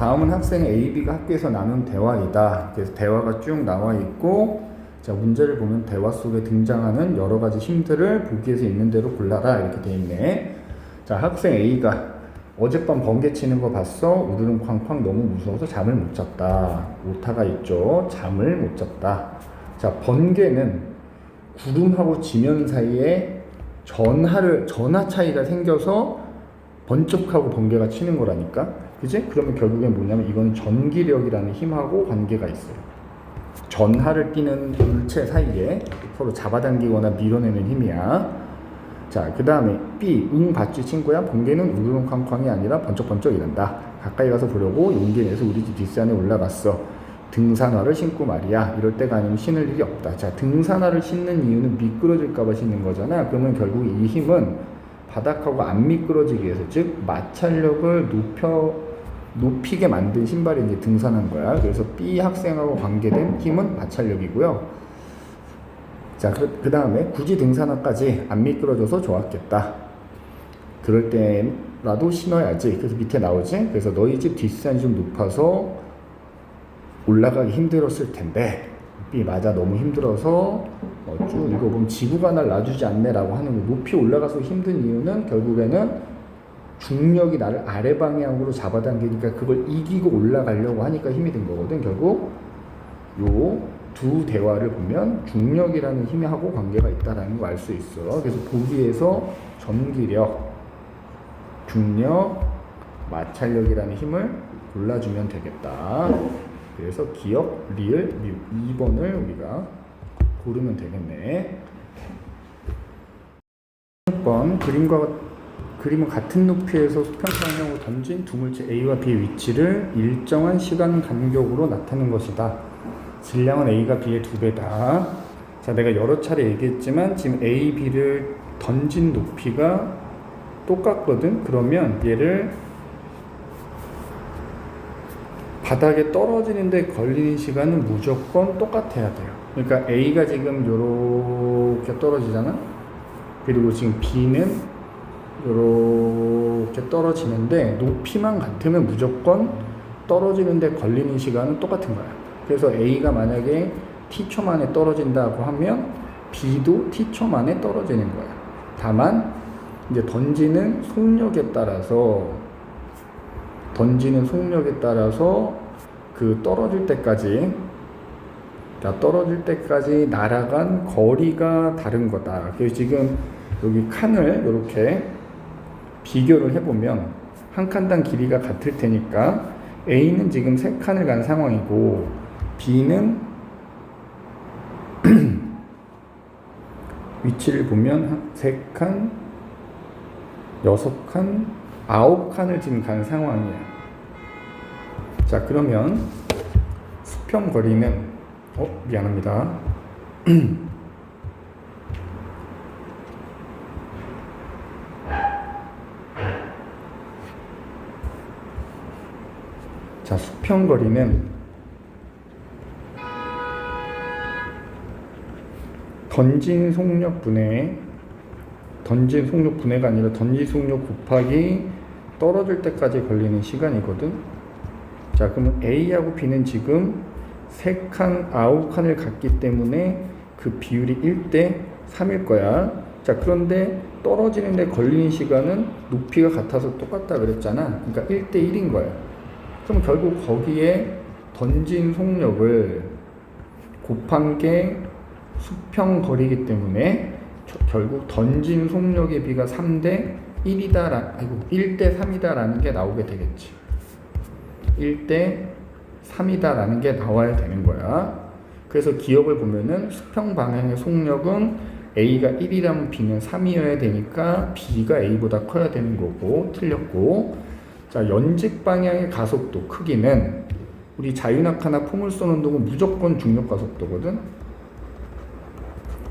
다음은 학생 A, B가 학교에서 나눈 대화이다. 그래서 대화가 쭉 나와 있고, 자, 문제를 보면 대화 속에 등장하는 여러 가지 힘들을 보기에서 있는 대로 골라라. 이렇게 돼 있네. 자, 학생 A가 어젯밤 번개 치는 거 봤어? 우르릉 쾅쾅 너무 무서워서 잠을 못 잤다. 오타가 있죠. 잠을 못 잤다. 자, 번개는 구름하고 지면 사이에 전하 차이가 생겨서 번쩍하고 번개가 치는 거라니까. 그지? 그러면 결국엔 뭐냐면 이건 전기력이라는 힘하고 관계가 있어요. 전하를 띠는 물체 사이에 서로 잡아당기거나 밀어내는 힘이야. 자, 그 다음에 B, 응 봤지 친구야? 번개는 우르릉쾅쾅이 아니라 번쩍번쩍 이른다. 가까이 가서 보려고 용기 내서 우리 집 뒷산에 올라갔어. 등산화를 신고 말이야. 이럴 때가 아니면 신을 일이 없다. 자, 등산화를 신는 이유는 미끄러질까봐 신는 거잖아. 그러면 결국 이 힘은 바닥하고 안 미끄러지기 위해서, 즉 마찰력을 높이게 만든 신발이 이제 등산한 거야. 그래서 B 학생하고 관계된 힘은 마찰력이고요. 자, 그 다음에 굳이 등산화까지 안 미끄러져서 좋았겠다. 그럴 때라도 신어야지. 그래서 밑에 나오지. 그래서 너희 집 뒷산이 좀 높아서 올라가기 힘들었을 텐데, B 맞아, 너무 힘들어서 쭉 읽어보면 지구가 날 놔주지 않네 라고 하는 거. 높이 올라가서 힘든 이유는 결국에는 중력이 나를 아래 방향으로 잡아당기니까 그걸 이기고 올라가려고 하니까 힘이 든 거거든. 결국 요 두 대화를 보면 중력이라는 힘하고 관계가 있다는 거 알 수 있어. 그래서 보기에서 전기력, 중력, 마찰력이라는 힘을 골라주면 되겠다. 그래서 기억, 리을, 뮤 2번을 우리가 고르면 되겠네. 6번 그림은 같은 높이에서 수평 방향으로 던진 두 물체 A와 B의 위치를 일정한 시간 간격으로 나타낸 것이다. 질량은 A가 B의 2배다. 자, 내가 여러 차례 얘기했지만 지금 A, B를 던진 높이가 똑같거든. 그러면 얘를 바닥에 떨어지는데 걸리는 시간은 무조건 똑같아야 돼요. 그러니까 A가 지금 요렇게 떨어지잖아. 그리고 지금 B는 요렇게 떨어지는데 높이만 같으면 무조건 떨어지는데 걸리는 시간은 똑같은 거야. 그래서 A가 만약에 T초 만에 떨어진다고 하면 B도 T초 만에 떨어지는 거야. 다만 이제 던지는 속력에 따라서 그 떨어질 때까지 날아간 거리가 다른 거다. 그래서 지금 여기 칸을 이렇게 비교를 해보면 한 칸당 길이가 같을 테니까 A는 지금 3칸을 간 상황이고 B는 위치를 보면 3칸, 6칸, 9칸을 지금 간 상황이야. 자, 그러면 수평 거리는 미안합니다. 자, 수평 거리는 던진 속력 분해가 아니라 던진 속력 곱하기 떨어질 때까지 걸리는 시간이거든. 자, 그러면 A하고 B는 지금 3칸, 9칸을 갔기 때문에 그 비율이 1대 3일 거야. 자, 그런데 떨어지는데 걸리는 시간은 높이가 같아서 똑같다 그랬잖아. 그러니까 1대 1인 거야. 그럼 결국 거기에 던진 속력을 곱한 게 수평 거리이기 때문에 결국 던진 속력의 비가 3대 3이다라는 게 나오게 되겠지. 1대 3이다라는 게 나와야 되는 거야. 그래서 기억을 보면은 수평 방향의 속력은 A가 1이라면 B는 3이어야 되니까 B가 A보다 커야 되는 거고, 틀렸고. 자, 연직 방향의 가속도 크기는 우리 자유낙하나 포물선 운동은 무조건 중력 가속도거든.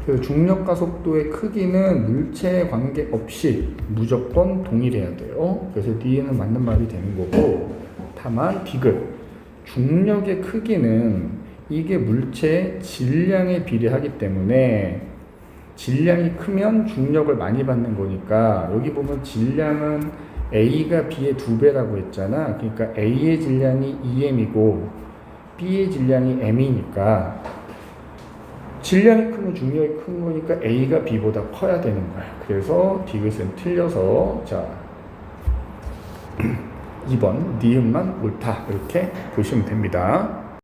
그래서 중력 가속도의 크기는 물체에 관계없이 무조건 동일해야 돼요. 그래서 뒤에는 맞는 말이 되는 거고, 다만 디귿 중력의 크기는 이게 물체의 질량에 비례하기 때문에 질량이 크면 중력을 많이 받는 거니까, 여기 보면 질량은 A가 B의 2배라고 했잖아. 그러니까 A의 질량이 2m이고 B의 질량이 m이니까 질량이 큰 건 중력이 큰 거니까 A가 B보다 커야 되는 거야. 그래서 디귿은 틀려서 자 2번 니은만 옳다 이렇게 보시면 됩니다.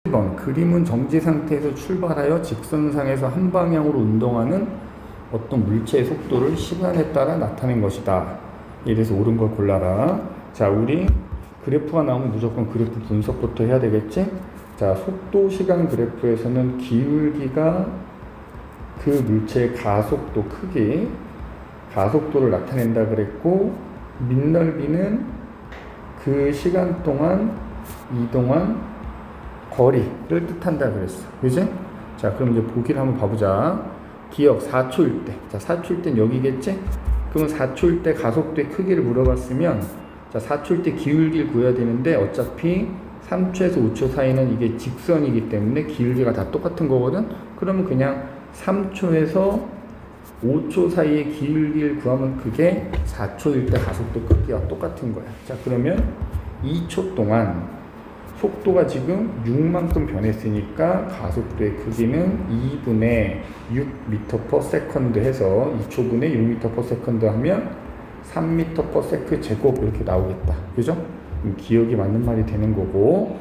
1번 그림은 정지 상태에서 출발하여 직선상에서 한 방향으로 운동하는 어떤 물체의 속도를 시간에 따라 나타낸 것이다. 이래서 옳은 걸 골라라. 자, 우리 그래프가 나오면 무조건 그래프 분석부터 해야 되겠지? 자, 속도 시간 그래프에서는 기울기가 그 물체의 가속도 크기, 가속도를 나타낸다 그랬고, 밑넓이는 그 시간 동안 이동한 거리를 뜻한다 그랬어. 그지? 자, 그럼 이제 보기를 한번 봐보자. 기억 4초일 때. 자, 4초일 땐 여기겠지? 그러면 4초일 때 가속도의 크기를 물어봤으면, 자, 4초일 때 기울기를 구해야 되는데, 어차피 3초에서 5초 사이는 이게 직선이기 때문에 기울기가 다 똑같은 거거든? 그러면 그냥 3초에서 5초 사이의 기울기를 구하면 그게 4초일 때 가속도 크기와 똑같은 거야. 자, 그러면 2초 동안 속도가 지금 6만큼 변했으니까 가속도의 크기는 2분의 6m/s 해서 2초분의 6m/s 하면 3m/s 제곱 이렇게 나오겠다. 그죠? 기억이 맞는 말이 되는 거고.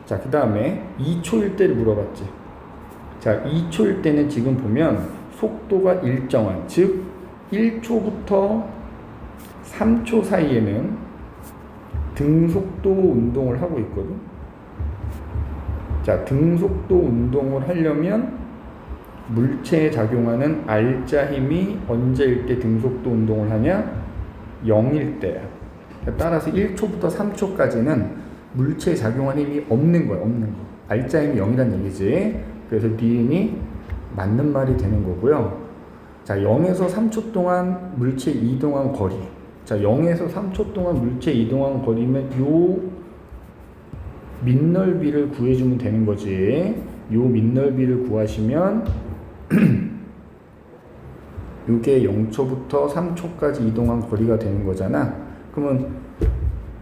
자, 그 다음에 2초일 때를 물어봤지. 자, 2초일 때는 지금 보면 속도가 일정한, 즉 1초부터 3초 사이에는 등속도 운동을 하고 있거든. 자, 등속도 운동을 하려면 물체에 작용하는 R자 힘이 언제일 때 등속도 운동을 하냐? 0일 때야. 따라서 1초부터 3초까지는 물체에 작용하는 힘이 없는 거야, 없는 거. R자 힘이 0이란 얘기지. 그래서 니은이 맞는 말이 되는 거고요. 자, 0에서 3초 동안 물체 이동한 거리. 자, 0에서 3초 동안 물체 이동한 거리면 요 밑넓이를 구해주면 되는 거지. 요 밑넓이를 구하시면 요게 0초부터 3초까지 이동한 거리가 되는 거잖아. 그러면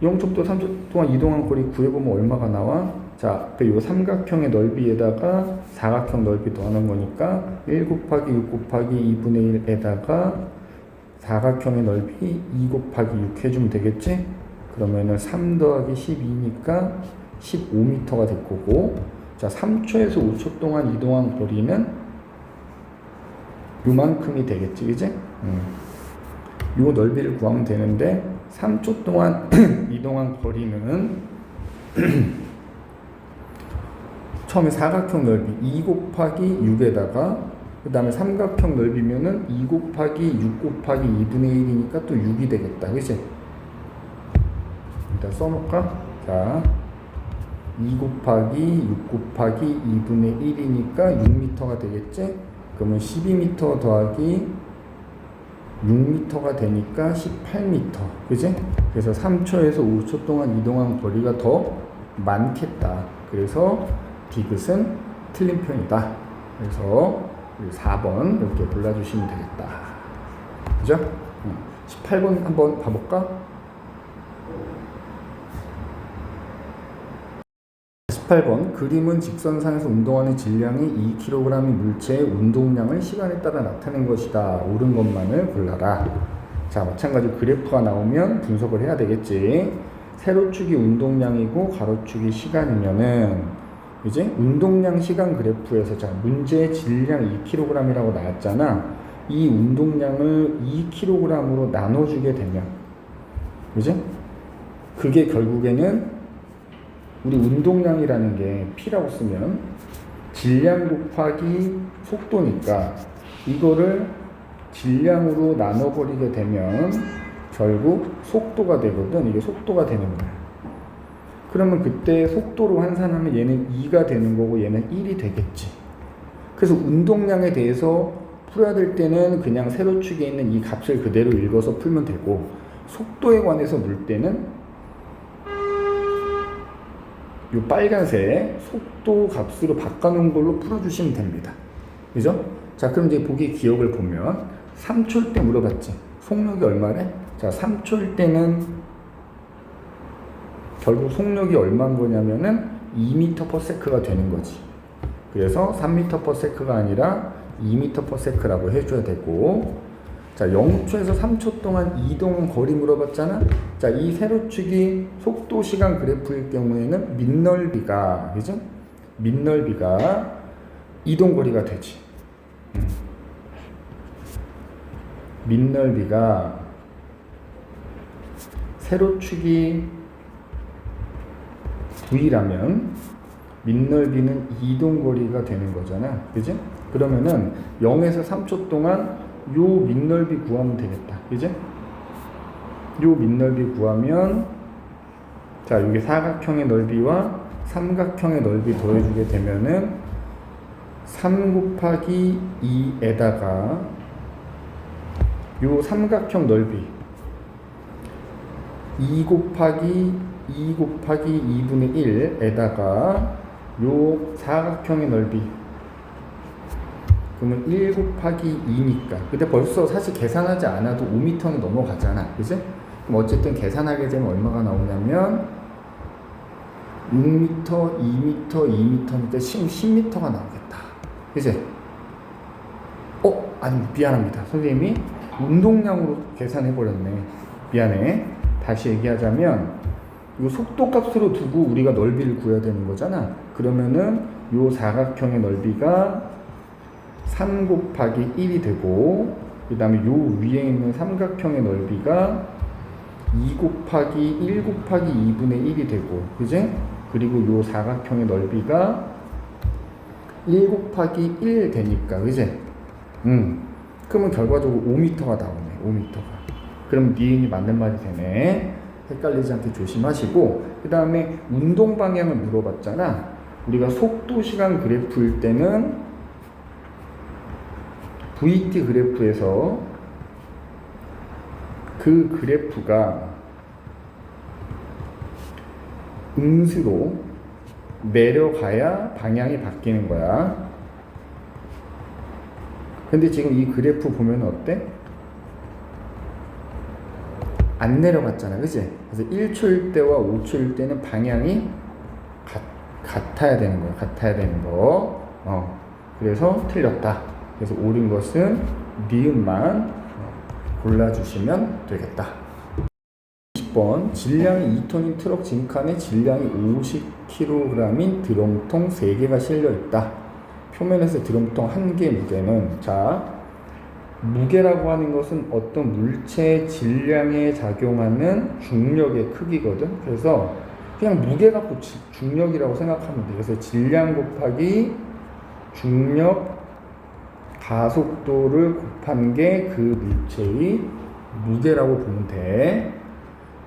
0초부터 3초 동안 이동한 거리 구해보면 얼마가 나와? 자, 요 삼각형의 넓이에다가 사각형 넓이 더하는 거니까 1 곱하기 6 곱하기 2분의 1에다가 사각형의 넓이 2 곱하기 6 해주면 되겠지? 그러면은 3 더하기 12니까 15m가 될 거고, 자, 3초에서 5초 동안 이동한 거리는 요만큼이 되겠지, 그지? 요 넓이를 구하면 되는데 3초 동안 이동한 거리는 처음에 사각형 넓이 2 곱하기 6에다가 그 다음에 삼각형 넓이면은 2 곱하기 6 곱하기 2분의 1이니까 또 6이 되겠다, 그치? 일단 써놓을까? 자, 2 곱하기 6 곱하기 2분의 1이니까 6m가 되겠지? 그러면 12m 더하기 6m가 되니까 18m, 그지? 그래서 3초에서 5초 동안 이동한 거리가 더 많겠다. 그래서 디귿은 틀린 편이다. 그래서 4번 이렇게 골라주시면 되겠다. 그죠? 18번 한번 봐볼까? 18번 그림은 직선상에서 운동하는 질량이 2kg의 물체의 운동량을 시간에 따라 나타낸 것이다. 옳은 것만을 골라라. 자, 마찬가지로 그래프가 나오면 분석을 해야 되겠지. 세로축이 운동량이고 가로축이 시간이면은 이제 운동량 시간 그래프에서 자, 문제의 질량 2kg이라고 나왔잖아. 이 운동량을 2kg으로 나눠주게 되면 그지? 그게 결국에는 우리 운동량이라는 게 P라고 쓰면 질량 곱하기 속도니까 이거를 질량으로 나눠버리게 되면 결국 속도가 되거든. 이게 속도가 되는 거야. 그러면 그때 속도로 환산하면 얘는 2가 되는 거고 얘는 1이 되겠지. 그래서 운동량에 대해서 풀어야 될 때는 그냥 세로축에 있는 이 값을 그대로 읽어서 풀면 되고, 속도에 관해서 물 때는 이 빨간색 속도 값으로 바꿔놓은 걸로 풀어주시면 됩니다. 그죠? 자, 그럼 이제 보기 기억을 보면 3초일 때 물어봤지. 속력이 얼마래? 자, 3초일 때는 결국 속력이 얼마인 거냐면은 2m/s가 되는 거지. 그래서 3m/s가 아니라 2m/s라고 해줘야 되고, 자, 0초에서 3초 동안 이동 거리 물어봤잖아. 자, 이 세로축이 속도 시간 그래프일 경우에는 밑넓이가, 그죠? 밑넓이가 이동 거리가 되지. 밑넓이가 세로축이 V라면 밑넓이는 이동 거리가 되는 거잖아. 그지? 그러면은 0에서 3초 동안 요 밑넓이 구하면 되겠다. 그지? 요 밑넓이 구하면, 자, 이게 사각형의 넓이와 삼각형의 넓이 더해주게 되면은 3 곱하기 2에다가 요 삼각형 넓이 2 곱하기 2분의 1에다가 요 사각형의 넓이, 그러면 1 곱하기 2니까 근데 벌써 사실 계산하지 않아도 5m는 넘어가잖아. 그치? 그럼 어쨌든 계산하게 되면 얼마가 나오냐면 6m, 2m, 2m니까 10m가 나오겠다. 그치? 아니, 미안합니다. 선생님이 운동량으로 계산해버렸네. 미안해. 다시 얘기하자면 이 속도 값으로 두고 우리가 넓이를 구해야 되는 거잖아. 그러면은 이 사각형의 넓이가 3 곱하기 1이 되고, 그 다음에 요 위에 있는 삼각형의 넓이가 2 곱하기 1 곱하기 2분의 1이 되고, 그지? 그리고 요 사각형의 넓이가 1 곱하기 1 되니까, 그지? 그러면 결과적으로 5m가 나오네. 5m가. 그럼 니은이 맞는 말이 되네. 헷갈리지 않게 조심하시고, 그 다음에 운동 방향을 물어봤잖아. 우리가 속도 시간 그래프일 때는 VT 그래프에서 그 그래프가 음수로 내려가야 방향이 바뀌는 거야. 근데 지금 이 그래프 보면 어때? 안 내려갔잖아. 그치? 그래서 1초일 때와 5초일 때는 방향이 같아야 되는 거야. 같아야 되는 거. 그래서 틀렸다. 그래서 옳은 것은 니은만 골라주시면 되겠다. 20번, 질량이 2톤인 트럭 진칸에 질량이 50kg인 드럼통 3개가 실려있다. 표면에서 드럼통 1개의 무게는, 자, 무게라고 하는 것은 어떤 물체의 질량에 작용하는 중력의 크기거든. 그래서 그냥 무게 갖고 중력이라고 생각하면 돼. 그래서 질량 곱하기 중력 가속도를 곱한 게 그 물체의 무게라고 보면 돼.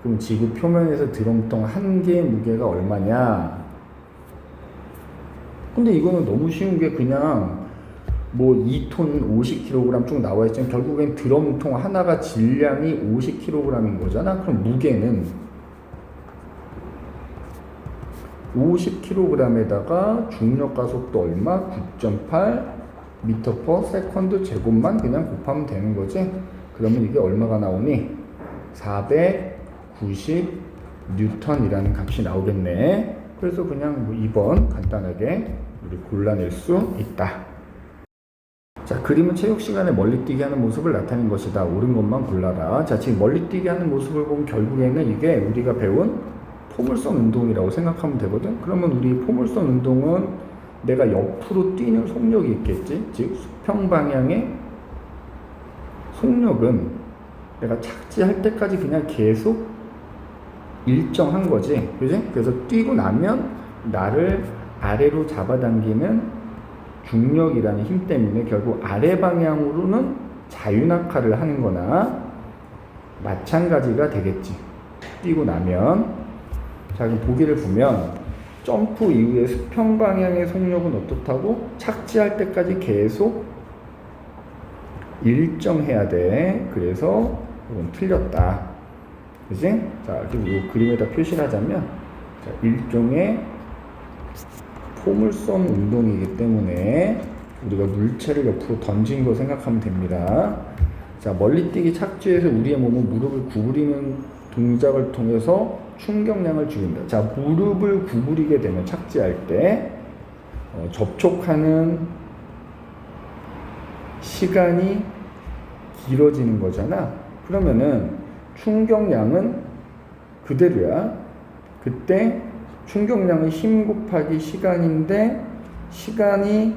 그럼 지구 표면에서 드럼통 1개의 무게가 얼마냐? 근데 이거는 너무 쉬운 게 그냥 뭐 2톤 50kg 쭉 나와 있지만 결국엔 드럼통 하나가 질량이 50kg인 거잖아. 그럼 무게는 50kg에다가 중력 가속도 얼마? 9.8 m/s 제곱만 그냥 곱하면 되는 거지. 그러면 이게 얼마가 나오니? 490 뉴턴이라는 값이 나오겠네. 그래서 그냥 뭐 2번 간단하게 우리 골라낼 수 있다. 자, 그림은 체육 시간에 멀리뛰기 하는 모습을 나타낸 것이다. 옳은 것만 골라라. 자, 지금 멀리뛰기 하는 모습을 보면 결국에는 이게 우리가 배운 포물선 운동이라고 생각하면 되거든. 그러면 우리 포물선 운동은 내가 옆으로 뛰는 속력이 있겠지. 즉 수평 방향의 속력은 내가 착지할 때까지 그냥 계속 일정한 거지. 그지? 그래서 뛰고 나면 나를 아래로 잡아당기는 중력이라는 힘 때문에 결국 아래 방향으로는 자유낙하를 하는 거나 마찬가지가 되겠지. 뛰고 나면. 자, 그럼 보기를 보면 점프 이후에 수평 방향의 속력은 어떻다고? 착지할 때까지 계속 일정해야 돼. 그래서 이건 틀렸다. 그지? 자, 그리고 이 그림에다 표시를 하자면, 자, 일종의 포물선 운동이기 때문에 우리가 물체를 옆으로 던진 거 생각하면 됩니다. 자, 멀리뛰기 착지에서 우리의 몸은 무릎을 구부리는 동작을 통해서 충격량을 줄인다. 자, 무릎을 구부리게 되면 착지할 때 접촉하는 시간이 길어지는 거잖아. 그러면은 충격량은 그대로야. 그때 충격량은 힘 곱하기 시간인데 시간이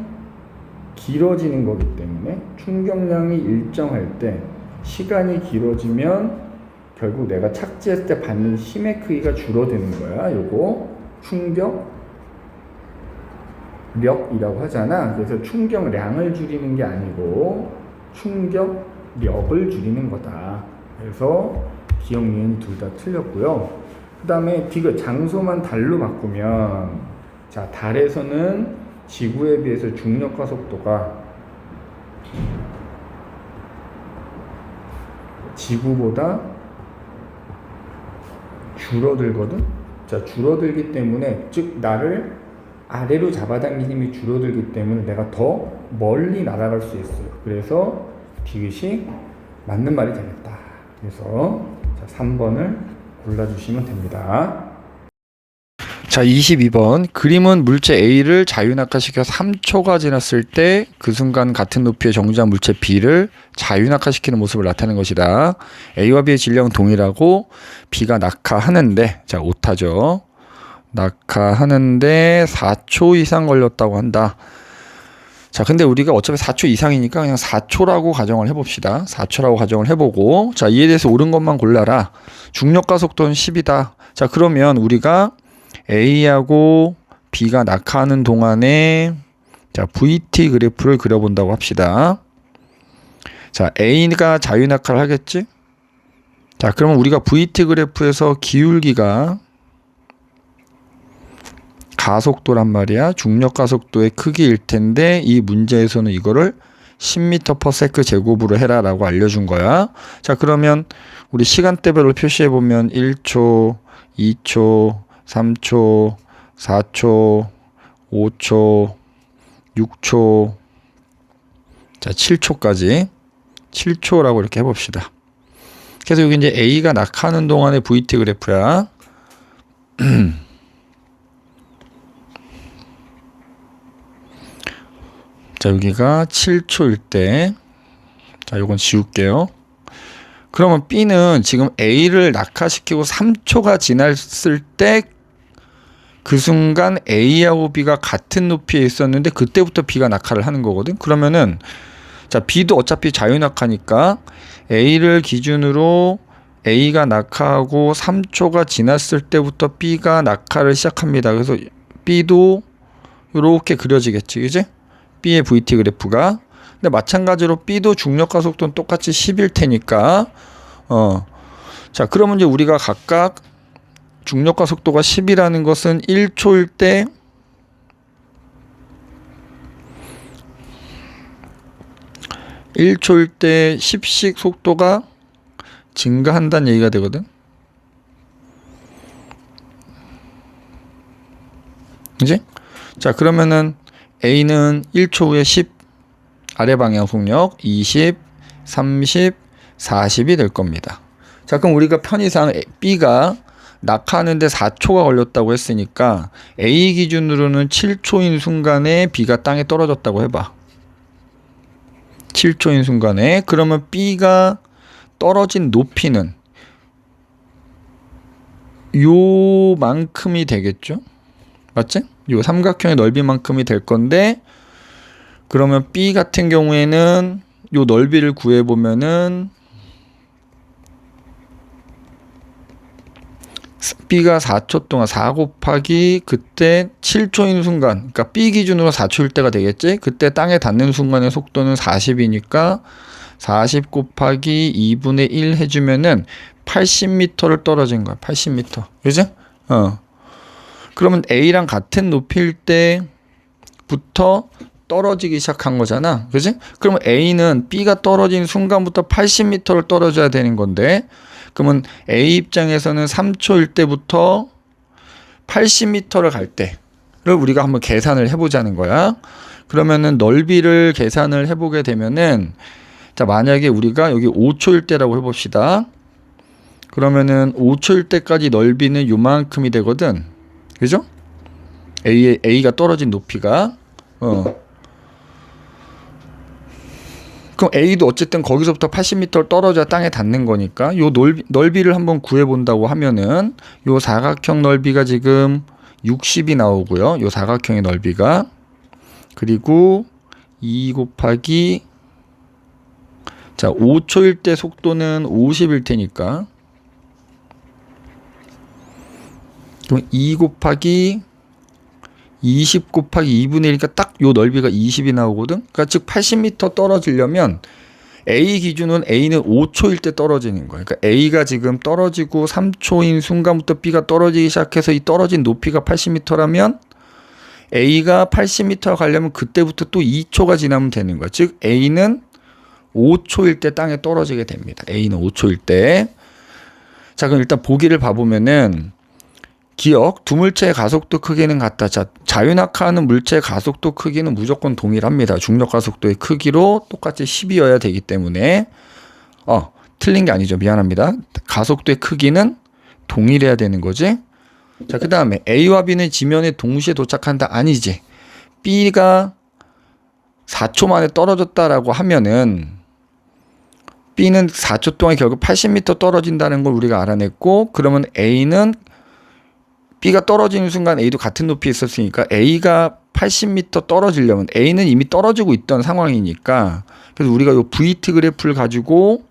길어지는 거기 때문에 충격량이 일정할 때 시간이 길어지면 결국 내가 착지했을 때 받는 힘의 크기가 줄어드는 거야. 요거 충격력이라고 하잖아. 그래서 충격량을 줄이는 게 아니고 충격력을 줄이는 거다. 그래서 기억, 니은이 둘 다 틀렸고요. 그 다음에 디귿, 장소만 달로 바꾸면, 자, 달에서는 지구에 비해서 중력과 속도가 지구보다 줄어들거든. 자, 줄어들기 때문에, 즉 나를 아래로 잡아당기는 힘이 줄어들기 때문에 내가 더 멀리 날아갈 수 있어요. 그래서 디귿이 맞는 말이 되겠다. 그래서 자, 3번을 골라주시면 됩니다. 자, 22번. 그림은 물체 A를 자유낙하시켜서 3초가 지났을 때 그 순간 같은 높이의 정지한 물체 B를 자유낙하시키는 모습을 나타내는 것이다. A와 B의 질량은 동일하고 B가 낙하하는데, 자, 오타죠. 낙하하는데 4초 이상 걸렸다고 한다. 자, 근데 우리가 어차피 4초 이상이니까 그냥 4초라고 가정을 해봅시다. 4초라고 가정을 해보고, 자, 이에 대해서 옳은 것만 골라라. 중력과 속도는 10이다. 자, 그러면 우리가 A하고 B가 낙하하는 동안에, 자, VT 그래프를 그려본다고 합시다. 자, A가 자유낙하를 하겠지? 자, 그러면 우리가 VT 그래프에서 기울기가 가속도란 말이야. 중력 가속도의 크기일 텐데 이 문제에서는 이거를 10m/s 제곱으로 해라 라고 알려준 거야. 자, 그러면 우리 시간대별로 표시해 보면 1초, 2초, 3초, 4초, 5초, 6초, 자, 7초까지 7초라고 이렇게 해봅시다. 그래서 여기 이제 A가 낙하하는 동안의 VT 그래프야. 자, 여기가 7초일 때, 자, 요건 지울게요. 그러면 B는 지금 A를 낙하시키고 3초가 지났을 때 그 순간 A하고 B가 같은 높이에 있었는데 그때부터 B가 낙하를 하는 거거든. 그러면은, 자, B도 어차피 자유낙하니까 A를 기준으로 A가 낙하하고 3초가 지났을 때부터 B가 낙하를 시작합니다. 그래서 B도 이렇게 그려지겠지, 그지? B의 VT 그래프가. 근데 마찬가지로 B도 중력과 속도는 똑같이 10일 테니까, 자, 그러면 이제 우리가 각각 중력과 속도가 10이라는 것은 1초일 때 10씩 속도가 증가한다는 얘기가 되거든. 그지? 자, 그러면은 A는 1초 후에 10, 아래 방향 속력 20, 30, 40이 될 겁니다. 자, 그럼 우리가 편의상 B가 낙하하는데 4초가 걸렸다고 했으니까 A 기준으로는 7초인 순간에 B가 땅에 떨어졌다고 해봐. 7초인 순간에. 그러면 B가 떨어진 높이는 요만큼이 되겠죠? 맞지? 요 삼각형의 넓이만큼이 될 건데, 그러면 B 같은 경우에는 요 넓이를 구해보면은 B가 4초 동안 4 곱하기 그때 7초인 순간, 그러니까 B 기준으로 4초일 때가 되겠지? 그때 땅에 닿는 순간의 속도는 40이니까 40 곱하기 2분의 1 해주면은 80m를 떨어진 거야. 80m. 그죠? 그러면 A랑 같은 높이일 때부터 떨어지기 시작한 거잖아. 그지? 그러면 A는 B가 떨어진 순간부터 80m를 떨어져야 되는 건데, 그러면 A 입장에서는 3초일 때부터 80m를 갈 때를 우리가 한번 계산을 해보자는 거야. 그러면은 넓이를 계산을 해보게 되면은, 자, 만약에 우리가 여기 5초일 때라고 해봅시다. 그러면은 5초일 때까지 넓이는 요만큼이 되거든. 그죠? A가 떨어진 높이가. 그럼 A도 어쨌든 거기서부터 80m를 떨어져야 땅에 닿는 거니까 요 넓이를 한번 구해 본다고 하면은 요 사각형 넓이가 지금 60이 나오고요. 요 사각형의 넓이가. 그리고 2 곱하기 자, 5초일 때 속도는 50일 테니까 그럼 2 곱하기 20 곱하기 2분의 1이니까 딱 요 넓이가 20이 나오거든. 그러니까 즉 80m 떨어지려면 A 기준은 A는 5초일 때 떨어지는 거야. 그러니까 A가 지금 떨어지고 3초인 순간부터 B가 떨어지기 시작해서 이 떨어진 높이가 80m라면 A가 80m 가려면 그때부터 또 2초가 지나면 되는 거야. 즉 A는 5초일 때 땅에 떨어지게 됩니다. A는 5초일 때. 자, 그럼 일단 보기를 봐보면은 기억, 두 물체의 가속도 크기는 같다. 자, 자유낙하하는 물체의 가속도 크기는 무조건 동일합니다. 중력 가속도의 크기로 똑같이 10이어야 되기 때문에 틀린 게 아니죠. 미안합니다. 가속도의 크기는 동일해야 되는 거지. 자, 그 다음에 A와 B는 지면에 동시에 도착한다. 아니지. B가 4초 만에 떨어졌다라고 하면은 B는 4초 동안 결국 80m 떨어진다는 걸 우리가 알아냈고, 그러면 A는 B가 떨어지는 순간 A도 같은 높이에 있었으니까 A가 80m 떨어지려면 A는 이미 떨어지고 있던 상황이니까, 그래서 우리가 이 VT 그래프를 가지고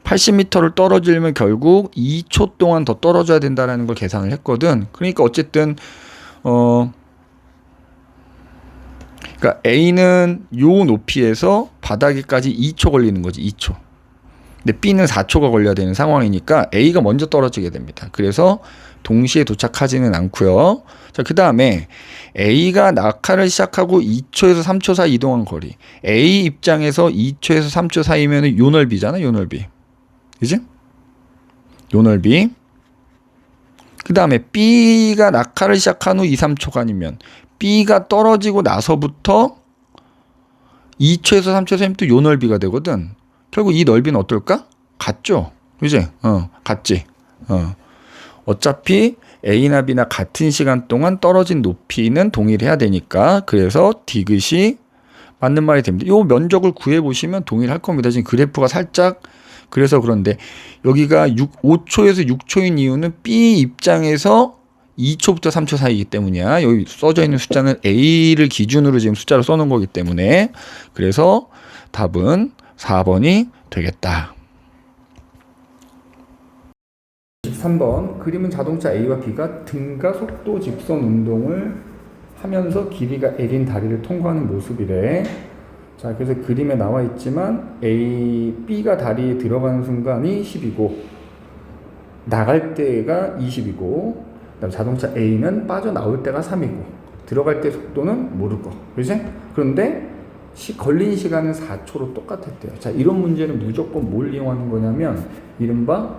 80m를 떨어지려면 결국 2초 동안 더 떨어져야 된다는 걸 계산을 했거든. 그러니까 어쨌든 그러니까 A는 요 높이에서 바닥에까지 2초 걸리는 거지. 2초. 근데 B는 4초가 걸려야 되는 상황이니까 A가 먼저 떨어지게 됩니다. 그래서 동시에 도착하지는 않고요. 자, 그 다음에 A가 낙하를 시작하고 2초에서 3초 사이 이동한 거리. A 입장에서 2초에서 3초 사이면 요 넓이잖아. 요 넓이. 그지? 요 넓이. 그 다음에 B가 낙하를 시작한 후 2, 3초간이면 B가 떨어지고 나서부터 2초에서 3초 사이면 또 요 넓이가 되거든. 결국 이 넓이는 어떨까? 같죠? 그지? 같지? 어차피 A나 B나 같은 시간 동안 떨어진 높이는 동일해야 되니까, 그래서 디귿이 맞는 말이 됩니다. 이 면적을 구해보시면 동일할 겁니다. 지금 그래프가 살짝 그래서 그런데 여기가 5초에서 6초인 이유는 B 입장에서 2초부터 3초 사이이기 때문이야. 여기 써져 있는 숫자는 A를 기준으로 지금 숫자로 써놓은 거기 때문에, 그래서 답은 4번이 되겠다. 13번 그림은 자동차 A와 B가 등가속도 직선 운동을 하면서 길이가 L인 다리를 통과하는 모습이래. 자, 그래서 그림에 나와 있지만 B가 다리에 들어가는 순간이 10이고 나갈 때가 20이고, 그다음 자동차 A는 빠져나올 때가 3이고 들어갈 때 속도는 모르고, 그지? 그런데 걸린 시간은 4초로 똑같았대요. 자, 이런 문제는 무조건 뭘 이용하는 거냐면 이른바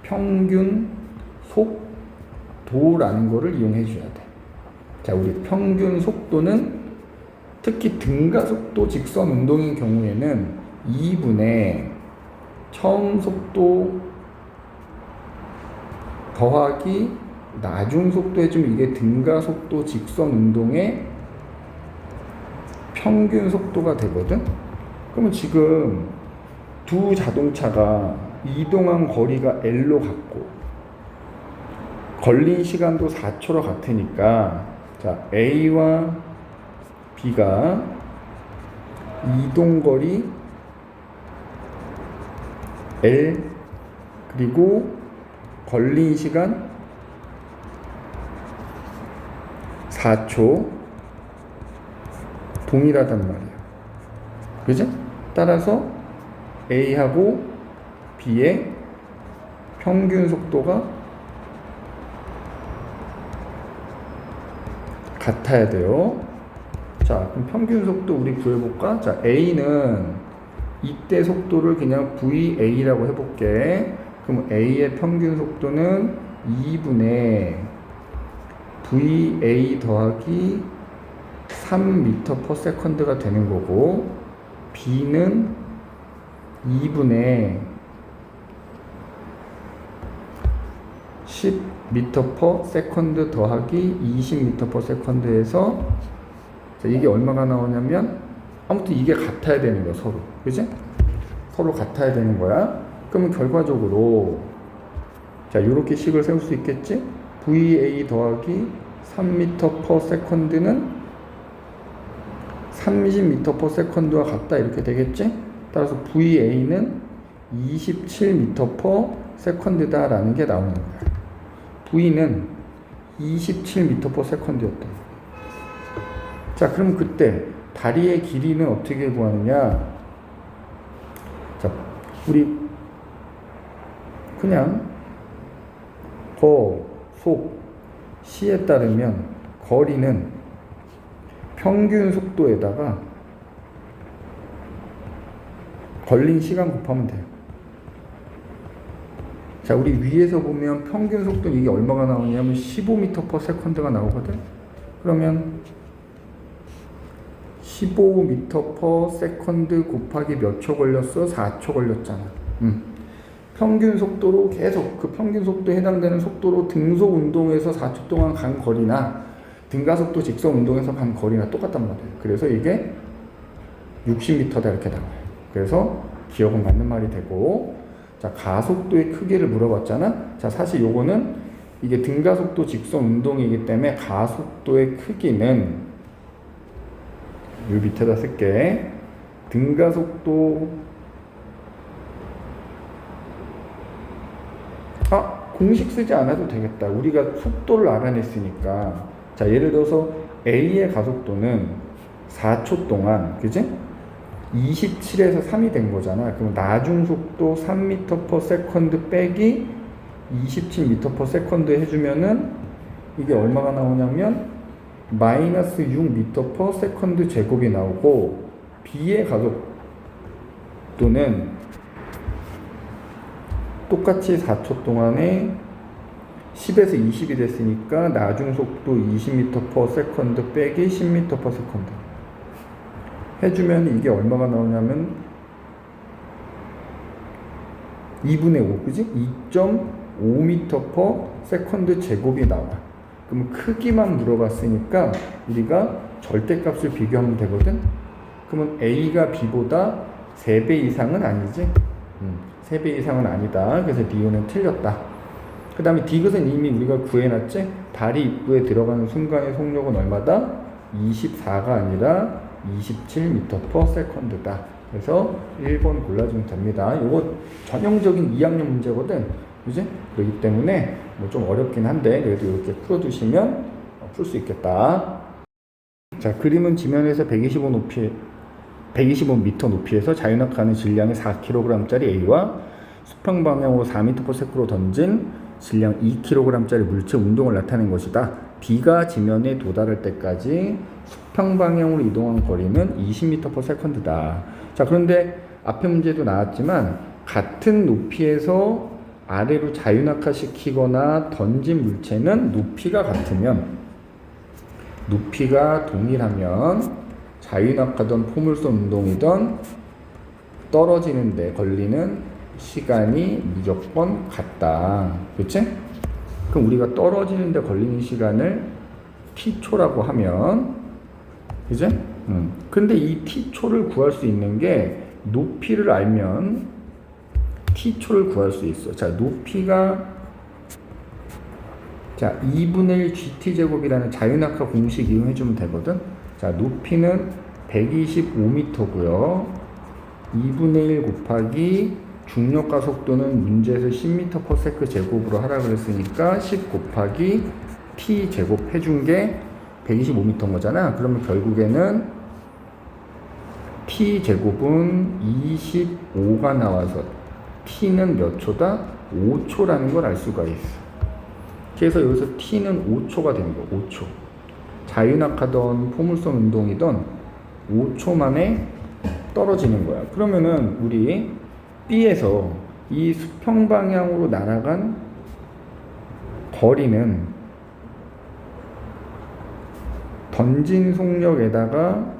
평균 속도라는 거를 이용해 줘야 돼. 자, 우리 평균 속도는 특히 등가속도 직선 운동인 경우에는 2분의 처음 속도 더하기 나중 속도 해주면 이게 등가속도 직선 운동의 평균 속도가 되거든. 그러면 지금 두 자동차가 이동한 거리가 L로 같고 걸린 시간도 4초로 같으니까, 자, A와 B가 이동거리 L 그리고 걸린 시간 4초 동일하단 말이에요. 그죠? 따라서 A하고 B의 평균 속도가 같아야 돼요. 자, 그럼 평균 속도 우리 구해볼까? 자, A는 이때 속도를 그냥 VA라고 해볼게. 그럼 A의 평균 속도는 2분의 VA 더하기 3m/s가 되는 거고, B는 2분의 10m/s 더하기 20m/s에서 이게 얼마가 나오냐면 아무튼 이게 같아야 되는 거야 서로. 그지? 서로 같아야 되는 거야. 그러면 결과적으로 자 요렇게 식을 세울 수 있겠지? VA 더하기 3m/s는 30m/s와 같다 이렇게 되겠지? 따라서 VA는 27m/s다 라는 게 나오는 거야. V는 27m/s였다. 자, 그럼 그때 다리의 길이는 어떻게 구하느냐? 자, 우리 그냥 속, 시에 따르면 거리는 평균 속도에다가 걸린 시간 곱하면 돼요. 자, 우리 위에서 보면 평균 속도는 이게 얼마가 나오냐면 15m/s가 나오거든. 그러면 15m/s 곱하기 몇 초 걸렸어? 4초 걸렸잖아. 평균 속도로 계속 그 평균 속도에 해당되는 속도로 등속 운동에서 4초 동안 간 거리나 등가속도 직선 운동에서 간 거리나 똑같단 말이에요. 그래서 이게 60m다 이렇게 나와요. 그래서 기억은 맞는 말이 되고, 자, 가속도의 크기를 물어봤잖아. 자, 사실 요거는 이게 등가속도 직선 운동이기 때문에 가속도의 크기는 요 밑에다 쓸게. 등가속도 공식 쓰지 않아도 되겠다. 우리가 속도를 알아냈으니까. 자, 예를 들어서 A의 가속도는 4초 동안, 그지? 27에서 3이 된 거잖아. 그럼 나중 속도 3m/s 빼기 27m/s 해주면은 이게 얼마가 나오냐면 마이너스 6m/s 제곱이 나오고, B의 가속도는 똑같이 4초 동안에 10에서 20이 됐으니까 나중 속도 20m/s 빼기 10m/s 해주면 이게 얼마가 나오냐면 2분의 5, 그지? 2.5m/s 제곱이 나와. 그럼 크기만 물어봤으니까 우리가 절대값을 비교하면 되거든. 그러면 A가 B보다 3배 이상은 아니지? 3배 이상은 아니다. 그래서 D는 틀렸다. 그 다음에 D것은 이미 우리가 구해놨지? 다리 입구에 들어가는 순간의 속력은 얼마다? 24가 아니라 27m/s다. 그래서 1번 골라주면 됩니다. 이거 전형적인 2학년 문제거든. 그지? 그렇기 때문에 뭐 좀 어렵긴 한데 그래도 이렇게 풀어두시면 풀 수 있겠다. 자, 그림은 지면에서 125m 높이에서 자유낙하하는 질량이 4kg짜리 A와 수평 방향으로 4m/s로 던진 질량 2kg짜리 물체 운동을 나타낸 것이다. B가 지면에 도달할 때까지 수평 방향으로 이동한 거리는 20m/s다. 자, 그런데 앞에 문제도 나왔지만 같은 높이에서 아래로 자유낙하시키거나 던진 물체는 높이가 같으면, 높이가 동일하면 자유낙하던 포물선 운동이던 떨어지는데 걸리는 시간이 무조건 같다. 그치? 그럼 우리가 떨어지는데 걸리는 시간을 t초라고 하면, 그치? 근데 이 t초를 구할 수 있는 게 높이를 알면 t초를 구할 수 있어. 자, 높이가 2분의 1 gt제곱이라는 자유낙하 공식 이용해주면 되거든. 자, 높이는 125m고요. 2분의 1 곱하기 중력가 속도는 문제에서 10m/s 제곱으로 하라 그랬으니까 10 곱하기 t 제곱 해준 게 125m인 거잖아. 그러면 결국에는 t 제곱은 25가 나와서 t는 몇 초다? 5초라는 걸 알 수가 있어. 그래서 여기서 t는 5초가 된 거야. 5초. 자유낙하던 포물선 운동이던 5초 만에 떨어지는 거야. 그러면은 우리 B에서 이 수평 방향으로 날아간 거리는 던진 속력에다가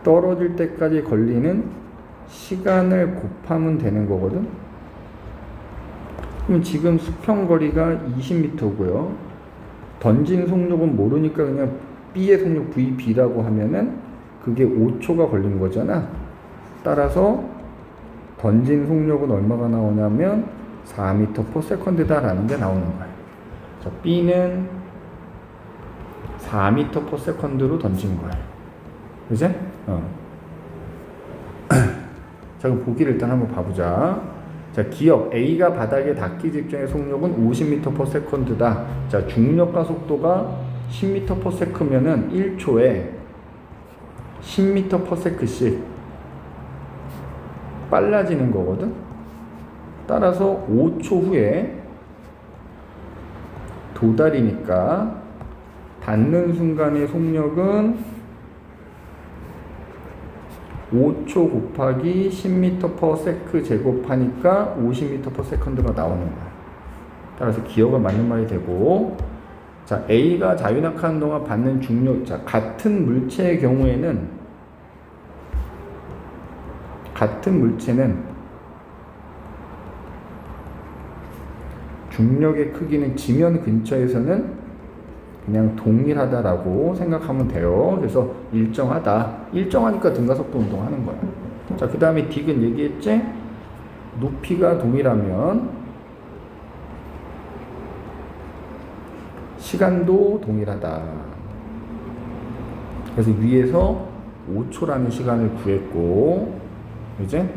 떨어질 때까지 걸리는 시간을 곱하면 되는 거거든. 그럼 지금 수평거리가 20m고요. 던진 속력은 모르니까 그냥 B의 속력 VB라고 하면은 그게 5초가 걸린 거잖아. 따라서 던진 속력은 얼마가 나오냐면 4m/s 다라는 게 나오는 거야. 자, B는 4m/s로 던진 거야. 그지? 자, 그럼 보기를 일단 한번 봐보자. 자, 기억 A가 바닥에 닿기 직전의 속력은 50m/s다. 자, 중력과 속도가 10m/s면은 1초에 10m/s씩 빨라지는 거거든. 따라서 5초 후에 도달이니까 닿는 순간의 속력은 5초 곱하기 10m/s 제곱하니까 50m/s가 나오는 거야. 따라서 기억은 맞는 말이 되고, 자, A가 자유낙하하는 동안 받는 중력, 자, 같은 물체의 경우에는 중력의 크기는 지면 근처에서는 그냥 동일하다라고 생각하면 돼요. 그래서 일정하니까 등가속도 운동하는 거야. 자, 그 다음에 딕은 얘기했지? 높이가 동일하면 시간도 동일하다. 그래서 위에서 5초라는 시간을 구했고, 이제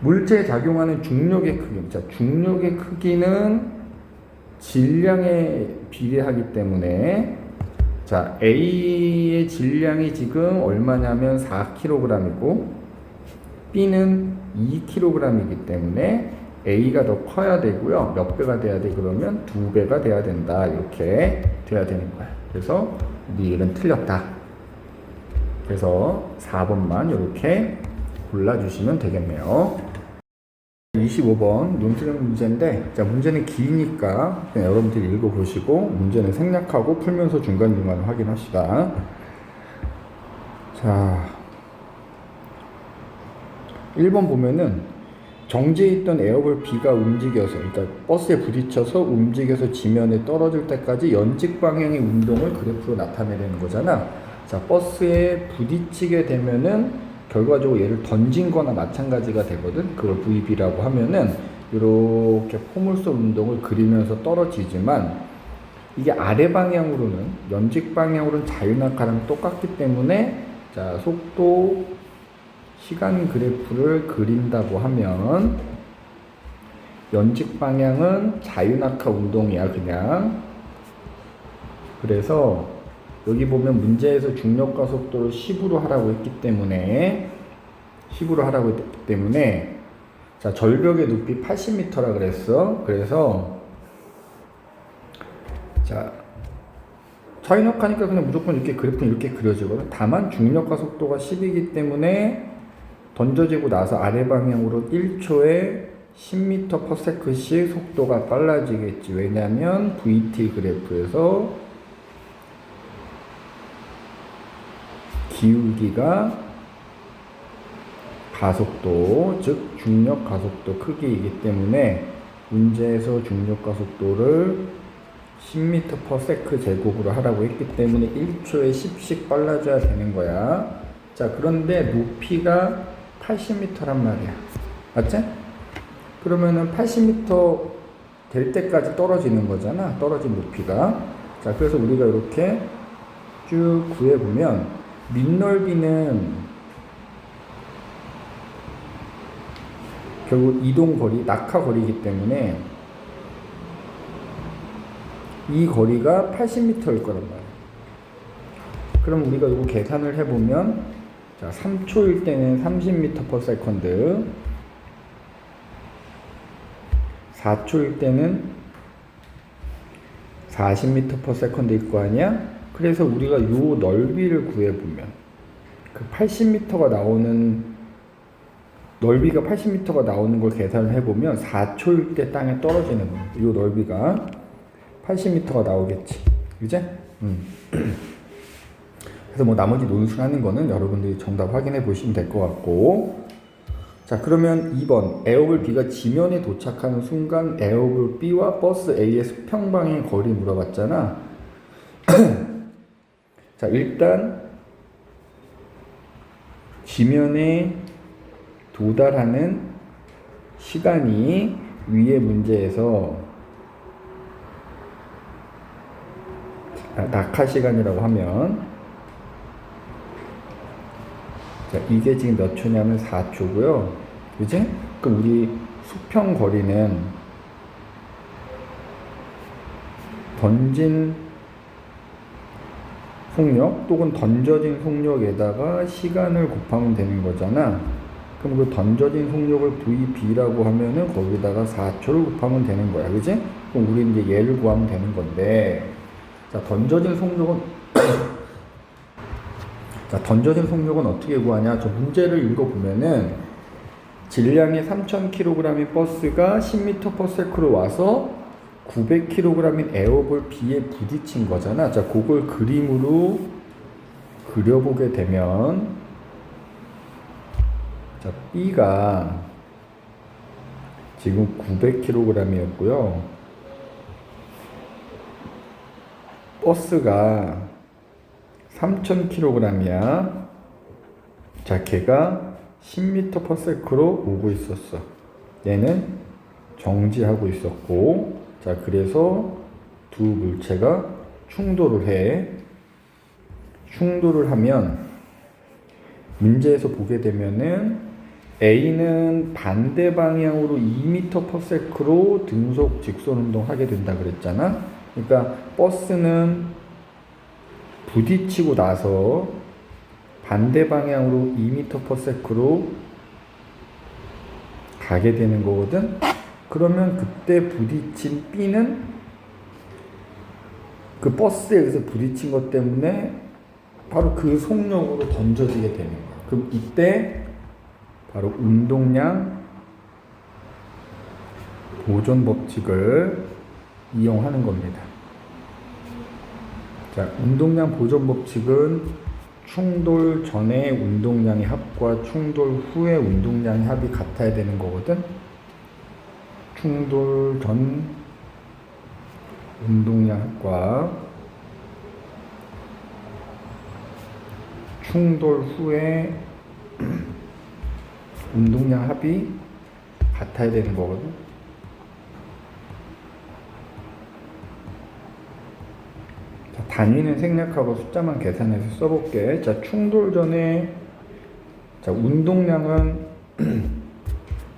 물체에 작용하는 중력의 크기. 자, 중력의 크기는 질량에 비례하기 때문에, 자, A의 질량이 지금 얼마냐면 4kg이고 B는 2kg이기 때문에 A가 더 커야 되고요. 몇 배가 돼야 돼? 그러면 2배가 돼야 된다. 이렇게 돼야 되는 거야. 그래서 네 일은 틀렸다. 그래서 4번만 이렇게 골라주시면 되겠네요. 25번 논술형 문제인데, 자, 문제는 기니까 그냥 여러분들이 읽어보시고 문제는 생략하고 풀면서 중간중간 확인합시다. 자, 1번 보면은 정지해 있던 에어볼 B가 움직여서, 그러니까 버스에 부딪혀서 움직여서 지면에 떨어질 때까지 연직 방향의 운동을 그래프로 나타내는 거잖아. 자, 버스에 부딪히게 되면은 결과적으로 얘를 던진 거나 마찬가지가 되거든. 그걸 VB라고 하면은 이렇게 포물선 운동을 그리면서 떨어지지만, 이게 아래 방향으로는, 연직 방향으로는 자유낙하랑 똑같기 때문에, 자, 속도 시간 그래프를 그린다고 하면 연직 방향은 자유낙하 운동이야, 그냥. 그래서 여기 보면 문제에서 중력과 속도를 10으로 하라고 했기 때문에, 자, 절벽의 높이 80m라 그랬어. 그래서 자, 자유낙하니까 그냥 무조건 이렇게 그래프는 이렇게 그려지거든. 다만 중력과 속도가 10이기 때문에 던져지고 나서 아래 방향으로 1초에 10m/s씩 속도가 빨라지겠지. 왜냐면 VT 그래프에서 기울기가 가속도, 즉 중력 가속도 크기이기 때문에 문제에서 중력 가속도를 10m/s 제곱으로 하라고 했기 때문에 1초에 10씩 빨라져야 되는 거야. 자, 그런데 높이가 80m란 말이야. 맞지? 그러면은 80m 될 때까지 떨어지는 거잖아. 떨어진 높이가. 자, 그래서 우리가 이렇게 쭉 구해보면 밑넓이는 결국 이동거리, 낙하거리이기 때문에 이 거리가 80m일 거란 말이야. 그럼 우리가 이거 계산을 해보면, 자, 3초일 때는 30m/s, 4초일 때는 40m/s일 거 아니야? 그래서 우리가 요 넓이를 구해보면, 그 80m가 나오는, 넓이가 80m가 나오는 걸 계산을 해보면 4초일 때 땅에 떨어지는 거야. 요 넓이가 80m가 나오겠지. 그제? 그래서 뭐 나머지 논술하는 거는 여러분들이 정답 확인해 보시면 될 것 같고. 자, 그러면 2번 에어볼 B가 지면에 도착하는 순간 에어볼 B와 버스 A의 수평방향 거리 물어봤잖아. 자, 일단 지면에 도달하는 시간이 위의 문제에서 낙하 시간이라고 하면, 자, 이게 지금 몇 초냐면 4초고요. 그지? 그럼 우리 수평 거리는 던진 속력 또는 던져진 속력에다가 시간을 곱하면 되는 거잖아. 그럼 그 던져진 속력을 VB라고 하면은 거기다가 4초를 곱하면 되는 거야. 그지? 그럼 우리 이제 얘를 구하면 되는 건데, 자, 던져진 속력은 자, 던져진 속력은 어떻게 구하냐? 저 문제를 읽어보면은 질량이 3,000kg인 버스가 10m/s로 와서 900kg인 에어볼 B에 부딪힌 거잖아. 자, 그걸 그림으로 그려보게 되면, 자, B가 지금 900kg이었고요. 버스가 3,000kg이야. 자, 걔가 10m/s로 오고 있었어. 얘는 정지하고 있었고, 자, 그래서 두 물체가 충돌을 해. 충돌을 하면 문제에서 보게 되면은 A는 반대 방향으로 2m/s로 등속 직선 운동하게 된다 그랬잖아. 그러니까 버스는 부딪히고 나서 반대 방향으로 2m/s로 가게 되는 거거든. 그러면 그때 부딪힌 B는 그 버스에 의해서 부딪힌 것 때문에 바로 그 속력으로 던져지게 되는 거야. 그럼 이때 바로 운동량 보존 법칙을 이용하는 겁니다. 자, 운동량 보존 법칙은 충돌 전의 운동량의 합과 충돌 후의 운동량의 합이 같아야 되는 거거든. 충돌 전 운동량 합과 충돌 후의 운동량 합이 같아야 되는 거거든. 자, 단위는 생략하고 숫자만 계산해서 써볼게. 자, 충돌 전에, 자, 운동량은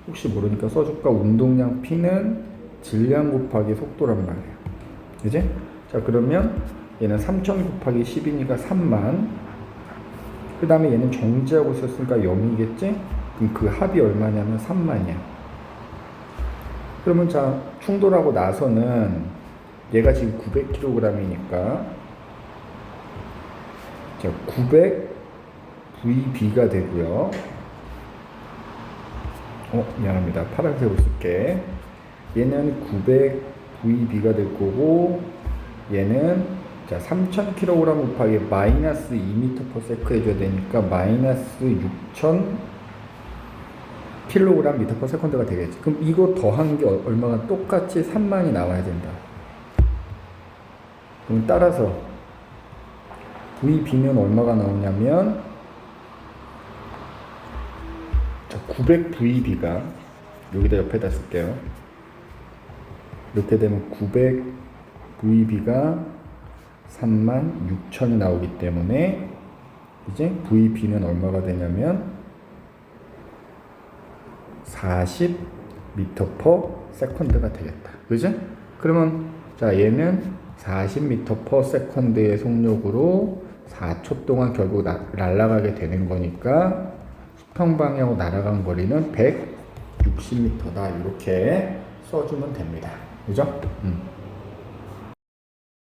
혹시 모르니까 써줄까? 운동량 P는 질량 곱하기 속도란 말이야. 그지? 자, 그러면 얘는 3,000 곱하기 10이니까 3만. 그 다음에 얘는 정지하고 있었으니까 0이겠지? 그럼 그 합이 얼마냐면 3만이야. 그러면 자, 충돌하고 나서는 얘가 지금 900kg이니까 자, 900 VB가 되고요. 미안합니다. 파란색으로 쓸게. 얘는 900 VB가 될 거고, 얘는 자, 3,000kg 곱하기 마이너스 2m/s 해줘야 되니까 마이너스 6,000kg m/s가 되겠지. 그럼 이거 더한 게 얼마가 똑같이 3만이 나와야 된다. 그럼 따라서 VB는 얼마가 나오냐면, 자, 900 VB가 여기다 옆에다 쓸게요. 이렇게 되면 900 VB가 36,000이 나오기 때문에 이제 VB는 얼마가 되냐면 40m/s가 되겠다. 그죠? 그러면 자, 얘는 40m/s의 속력으로 4초 동안 결국 날아가게 되는 거니까 수평 방향으로 날아간 거리는 160m다. 이렇게 써주면 됩니다. 그죠?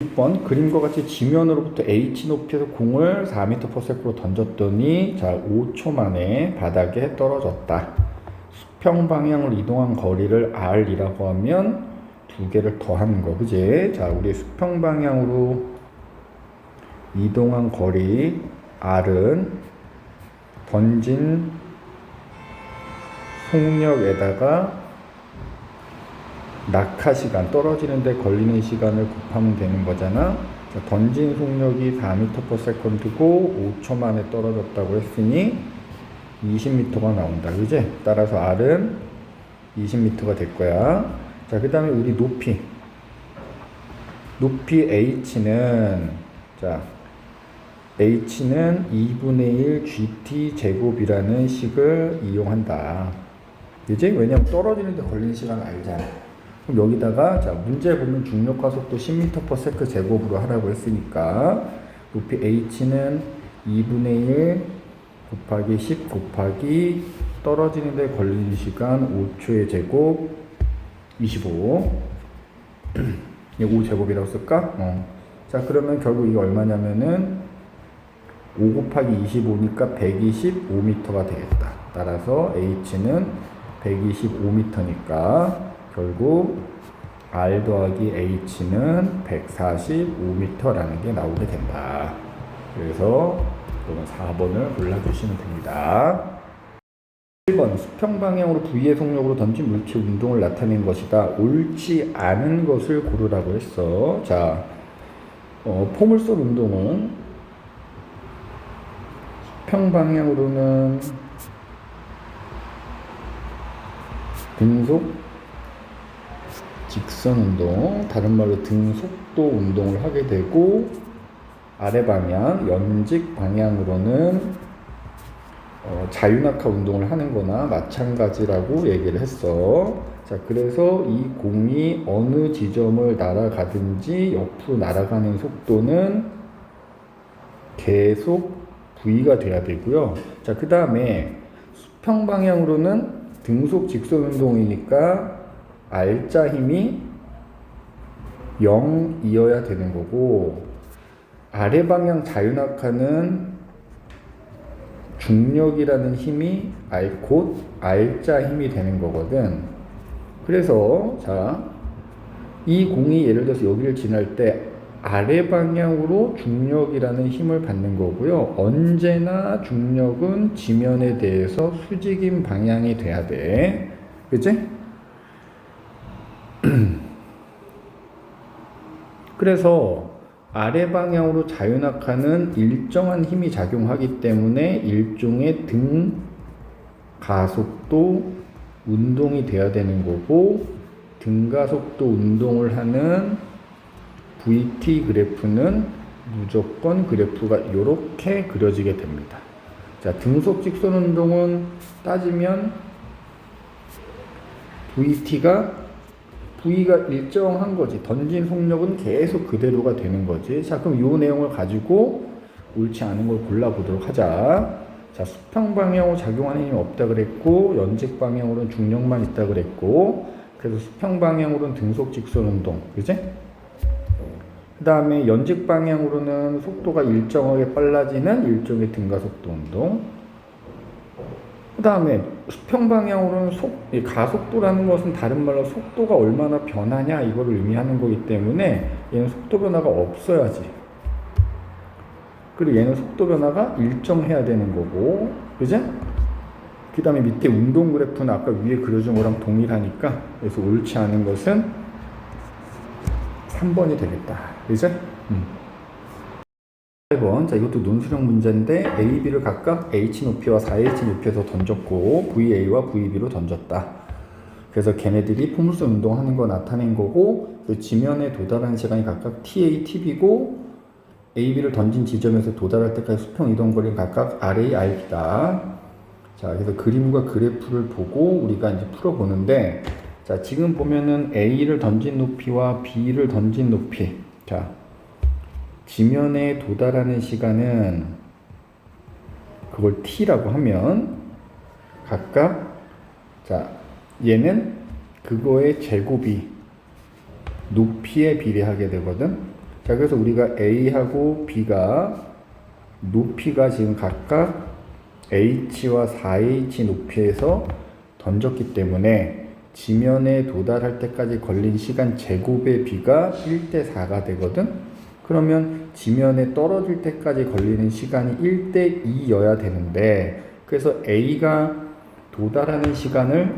6번 그림과 같이 지면으로부터 H 높이에서 공을 4m/s로 던졌더니 자, 5초 만에 바닥에 떨어졌다. 수평 방향으로 이동한 거리를 R이라고 하면 두 개를 더하는 거, 그지? 자, 우리 수평 방향으로 이동한 거리 R은 던진 속력에다가 낙하 시간, 떨어지는 데 걸리는 시간을 곱하면 되는 거잖아. 자, 던진 속력이 4m/s고 5초 만에 떨어졌다고 했으니 20m가 나온다. 그지? 따라서 R은 20m가 될 거야. 자, 그 다음에 우리 높이 H는, 자, H는 2분의 1 GT 제곱이라는 식을 이용한다. 그지? 왜냐면 떨어지는 데 걸리는 시간을 알잖아. 그럼 여기다가, 자, 문제 보면 중력과 속도 10m/s 제곱으로 하라고 했으니까 높이 H는 2분의 1 곱하기 10 곱하기 떨어지는 데 걸리는 시간 5초의 제곱 25. 5제곱이라고 쓸까? 자, 그러면 결국 이게 얼마냐면은 5 곱하기 25니까 125m가 되겠다. 따라서 H는 125m니까 결국 R 더하기 H는 145m라는 게 나오게 된다. 그래서 그러면 4번을 골라주시면 됩니다. 1번 수평 방향으로 V의 속력으로 던진 물체 운동을 나타낸 것이다. 옳지 않은 것을 고르라고 했어. 자, 포물선 운동은 수평 방향으로는 등속 직선 운동, 다른 말로 등속도 운동을 하게 되고, 아래 방향, 연직 방향으로는 자유낙하 운동을 하는 거나 마찬가지라고 얘기를 했어. 자, 그래서 이 공이 어느 지점을 날아가든지 옆으로 날아가는 속도는 계속 V가 돼야 되고요. 자, 그 다음에 수평 방향으로는 등속 직선 운동이니까 R자 힘이 0이어야 되는 거고, 아래 방향 자유낙하는 중력이라는 힘이 곧 R자 힘이 되는 거거든. 그래서 자, 이 공이 예를 들어서 여기를 지날 때 아래 방향으로 중력이라는 힘을 받는 거고요. 언제나 중력은 지면에 대해서 수직인 방향이 돼야 돼. 그치? 그래서 아래 방향으로 자유낙하는 일정한 힘이 작용하기 때문에 일종의 등가속도 운동이 돼야 되는 거고, 등가속도 운동을 하는 VT 그래프는 무조건 그래프가 이렇게 그려지게 됩니다. 자, 등속 직선 운동은 따지면 V가 일정한 거지. 던진 속력은 계속 그대로가 되는 거지. 자, 그럼 이 내용을 가지고 옳지 않은 걸 골라보도록 하자. 자, 수평 방향으로 작용하는 힘이 없다 그랬고, 연직 방향으로는 중력만 있다 그랬고, 그래서 수평 방향으로는 등속 직선 운동, 그지? 그 다음에 연직 방향으로는 속도가 일정하게 빨라지는 일종의 등가속도 운동. 그 다음에 수평 방향으로는 가속도라는 것은 다른 말로 속도가 얼마나 변하냐 이거를 의미하는 거기 때문에 얘는 속도 변화가 없어야지. 그리고 얘는 속도 변화가 일정해야 되는 거고, 그죠? 그 다음에 밑에 운동 그래프는 아까 위에 그려준 거랑 동일하니까, 그래서 옳지 않은 것은 3번이 되겠다. 그죠? 8번. 자, 이것도 논술형 문제인데 A, B를 각각 H 높이와 4H 높이에서 던졌고 VA와 VB로 던졌다. 그래서 걔네들이 포물선 운동하는 거 나타낸 거고, 그 지면에 도달하는 시간이 각각 TA, TB고 A, B를 던진 지점에서 도달할 때까지 수평 이동 거리는 각각 RA, RB다. 자, 그래서 그림과 그래프를 보고 우리가 이제 풀어보는데, 자, 지금 보면은 A를 던진 높이와 B를 던진 높이, 자, 지면에 도달하는 시간은 그걸 T라고 하면 각각, 자, 얘는 그거의 제곱이 높이에 비례하게 되거든. 자, 그래서 우리가 A하고 B가 높이가 지금 각각 H와 4H 높이에서 던졌기 때문에 지면에 도달할 때까지 걸린 시간 제곱의 비가 1대 4가 되거든. 그러면 지면에 떨어질 때까지 걸리는 시간이 1대 2여야 되는데, 그래서 A가 도달하는 시간을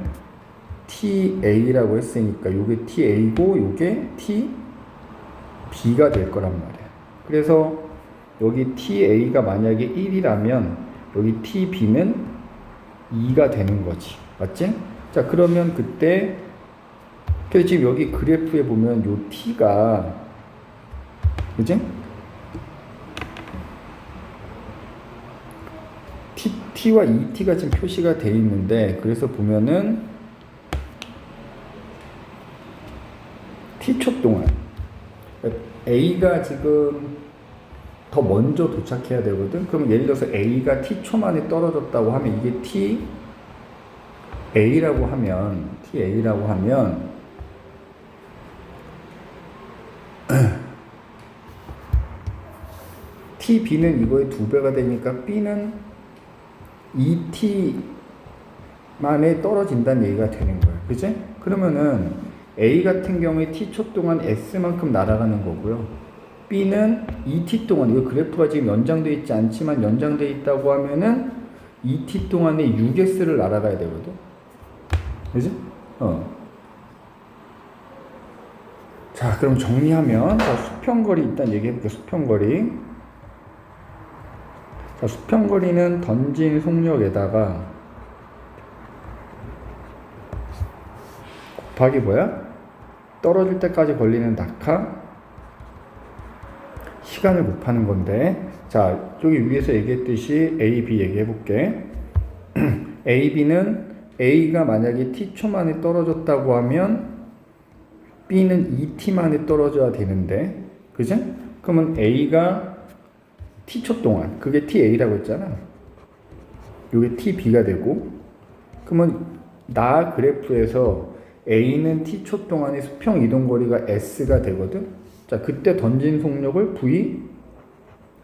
TA라고 했으니까 요게 TA고 요게 TB가 될 거란 말이야. 그래서 여기 TA가 만약에 1이라면 여기 TB는 2가 되는 거지. 맞지? 자, 그러면 그때 그래서 지금 여기 그래프에 보면 요 T가, 그지? T와 ET가 지금 표시가 돼 있는데, 그래서 보면은 T초 동안 A가 지금 더 먼저 도착해야 되거든. 그럼 예를 들어서 A가 T초 만에 떨어졌다고 하면 이게 TA라고 하면 TB는 이거의 2배가 되니까 B는 2T 만에 떨어진다는 얘기가 되는 거예요. 그치? 그러면은 A 같은 경우에 T초 동안 S만큼 날아가는 거고요. B는 2T 동안, 이거 그래프가 지금 연장되어 있지 않지만 연장되어 있다고 하면은 2T 동안에 6S를 날아가야 되거든. 그치? 자, 그럼 정리하면, 자, 수평거리 일단 얘기해볼게요. 수평거리. 자, 수평거리는 던진 속력에다가 곱하기 뭐야? 떨어질 때까지 걸리는 낙하 시간을 곱하는 건데, 자, 여기 위에서 얘기했듯이 A, B 얘기해볼게. A, B는 A가 만약에 T초 만에 떨어졌다고 하면 B는 2T 만에 떨어져야 되는데, 그죠? 그러면 A가 T초 동안, 그게 TA라고 했잖아. 이게 TB가 되고, 그러면 나 그래프에서 A는 T초 동안의 수평 이동거리가 S가 되거든. 자, 그때 던진 속력을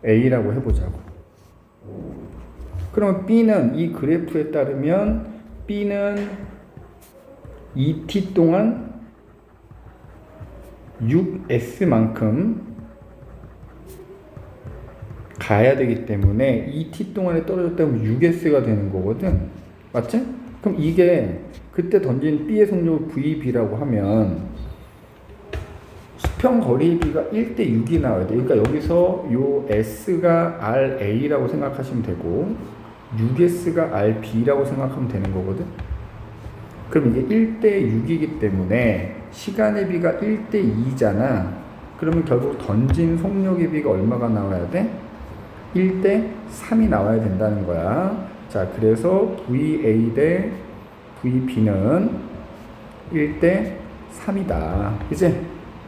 VA라고 해보자고. 그러면 B는 이 그래프에 따르면 B는 2T 동안 6S만큼 가야 되기 때문에 2T 동안에 떨어졌다면 6S가 되는 거거든. 맞지? 그럼 이게 그때 던진 B의 속력을 VB라고 하면 수평 거리의 B가 1대 6이 나와야 돼. 그러니까 여기서 요 S가 RA라고 생각하시면 되고 6S가 RB라고 생각하면 되는 거거든. 그럼 이게 1대 6이기 때문에 시간의 B가 1대 2잖아. 그러면 결국 던진 속력의 B가 얼마가 나와야 돼? 1대 3이 나와야 된다는 거야. 자, 그래서 VA 대 VB는 1대 3이다. 그치?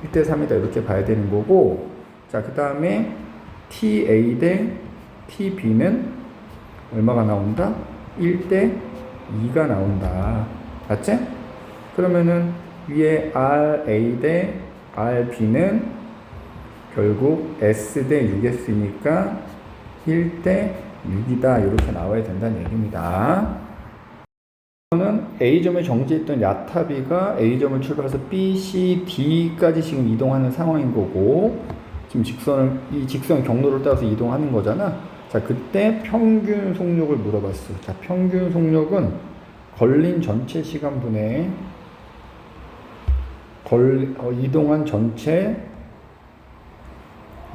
1대 3이다. 이렇게 봐야 되는 거고, 자, 그 다음에 TA 대 TB는 얼마가 나온다? 1대 2가 나온다. 맞지? 그러면은 위에 RA 대 RB는 결국 S 대 6S니까 1대 6이다. 이렇게 나와야 된다는 얘기입니다. 이거는 A점에 정지했던 야타비가 A점을 출발해서 B, C, D까지 지금 이동하는 상황인 거고, 지금 이 직선 경로를 따라서 이동하는 거잖아. 자, 그때 평균 속력을 물어봤어. 자, 평균 속력은 걸린 전체 시간분의 이동한 전체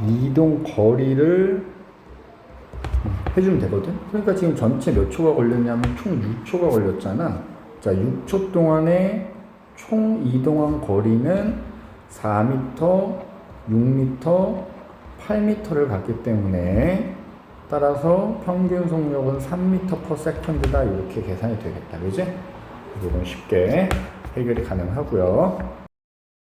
이동 거리를 해주면 되거든. 그러니까 지금 전체 몇 초가 걸렸냐면 총 6초가 걸렸잖아. 자, 6초 동안에 총 이동한 거리는 4m, 6m, 8m를 갔기 때문에 따라서 평균 속력은 3m/s다. 이렇게 계산이 되겠다. 그지? 이건 쉽게 해결이 가능하고요.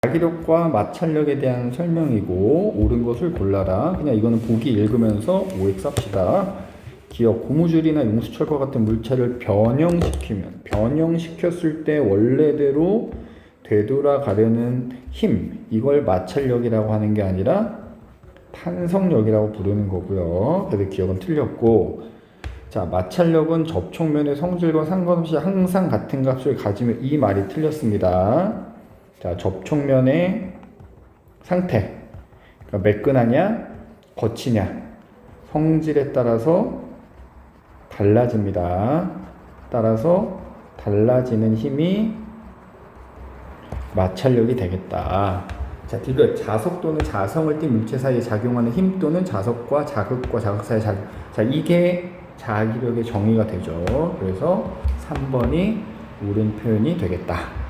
자기력과 마찰력에 대한 설명이고, 옳은 것을 골라라. 그냥 이거는 보기 읽으면서 OX 합시다. 기억, 고무줄이나 용수철과 같은 물체를 변형시켰을 때 원래대로 되돌아가려는 힘, 이걸 마찰력이라고 하는 게 아니라 탄성력이라고 부르는 거고요. 그래서 기억은 틀렸고, 자, 마찰력은 접촉면의 성질과 상관없이 항상 같은 값을 가지면, 이 말이 틀렸습니다. 자, 접촉면의 상태, 그러니까 매끈하냐, 거치냐, 성질에 따라서 달라집니다. 따라서 달라지는 힘이 마찰력이 되겠다. 자, 디귿. 자석 또는 자성을 띤 물체 사이에 작용하는 힘 또는 자석과 자극과 자극 사이의 작용. 자, 이게 자기력의 정의가 되죠. 그래서 3번이 옳은 표현이 되겠다.